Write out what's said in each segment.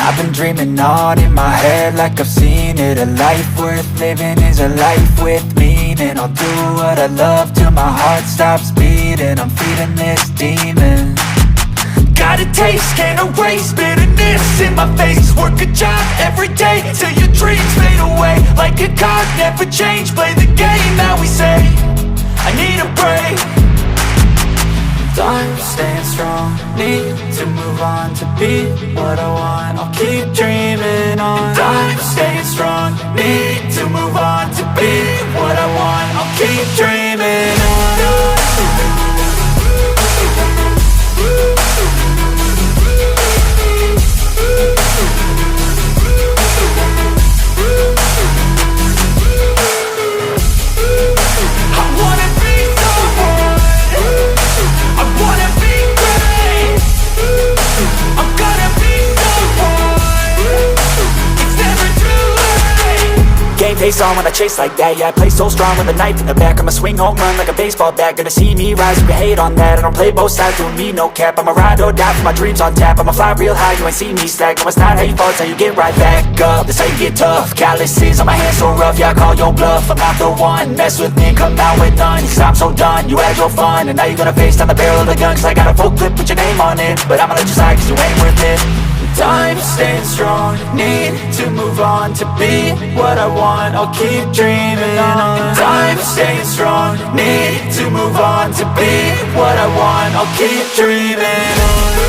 I've been dreaming on in my head like I've seen it. A life worth living is a life with meaning. I'll do what I love till my heart stops beating. I'm feeding this demon. Got a taste, can't erase bitterness in my face. Work a job every day till your dreams fade away. Like a card, never change, play the game that we say. I need a break. I'm staying strong, need to move on to be what I want. I'll keep dreaming on. I'm staying strong, need to move on to be what I want. I'll keep dreaming on. Face on when I chase like that. Yeah, I play so strong with a knife in the back. I'ma swing home run like a baseball bat. Gonna see me rise, you can hate on that. I don't play both sides, doing me no cap. I'ma ride or die for my dreams on tap. I'ma fly real high, you ain't see me stack. No, it's not how you fall, it's how you get right back up. That's how you get tough. Calluses on my hands so rough, yeah, I call your bluff. I'm not the one, mess with me and come out with none. Cause I'm so done, you had your fun. And now you're gonna face down the barrel of the gun. Cause I got a full clip with your name on it. But I'ma let you slide cause you ain't worth it. I'm staying strong, need to move on to be what I want. I'll keep dreaming on. I'm staying strong, need to move on to be what I want. I'll keep dreaming on.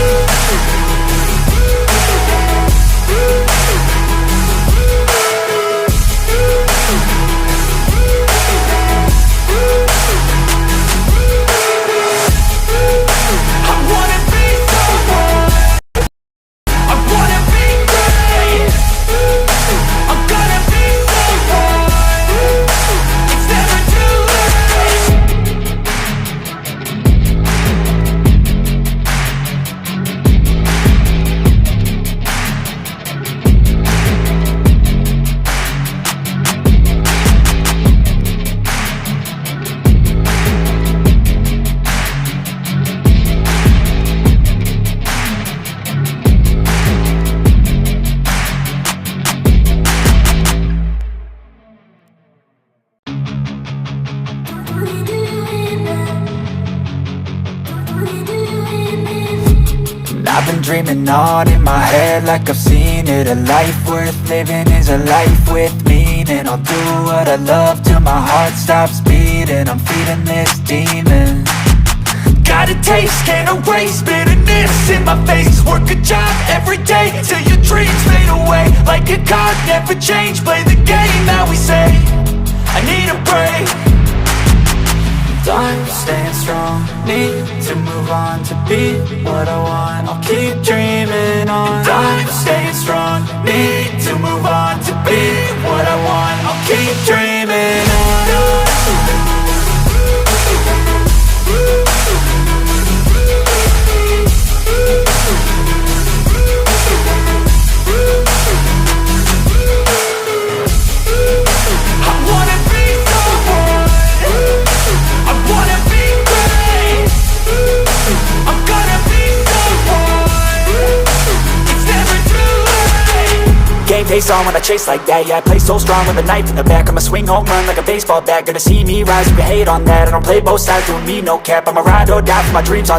I've been dreaming on in my head like I've seen it. A life worth living is a life with meaning. I'll do what I love till my heart stops beating. I'm feeding this demon. Got a taste, can't erase bitterness in my face. Work a job every day till your dreams fade away. Like a card, never change, play the game that we say. I need a break. I'm staying strong, need to move on to be what I want. I'll keep dreaming on. I'm staying strong, need to move on to be what I want. I'll keep dreaming on. Face on when I chase like that. Yeah, I play so strong with a knife in the back. I'ma swing home run like a baseball bat. Gonna see me rise, you can hate on that. I don't play both sides, doing me no cap. I'ma ride or die for my dreams on